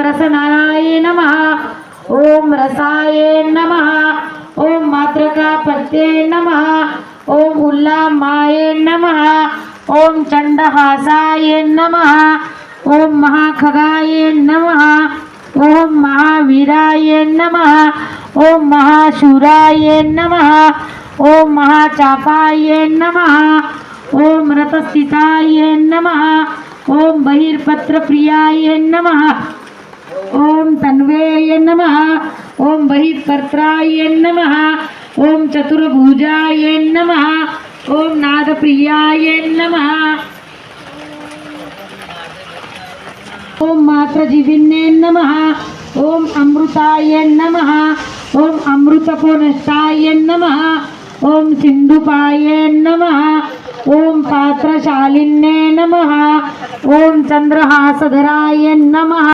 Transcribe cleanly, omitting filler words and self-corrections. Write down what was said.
रसनाय नमः ओम रसाय नमः ओम मातृकापत्ये नमः ओम उल्लामाय नमः ओम चंडहासाय नमः ओम महाखगाय नमः ओम महावीराय नमः ओम महाशूराय नमः ओम महाचापाय नमः ओम रतस्थिताय नमः ओम बहिर्पत्रप्रियाय नमः ओम तन्वेय नमः ओम बहिर्कर्त्राय नमः ओम चतुर्भुजाय नमः ओम नादप्रियाय नमः ओम मात्रजीविन्ने नमः ओम अमृताय नमः ओम अमृतकोनष्टाय नमः ओम सिंधुपाय नमः ओम पात्रशालिन्ने नमः ओम चंद्रहासधराय नमः।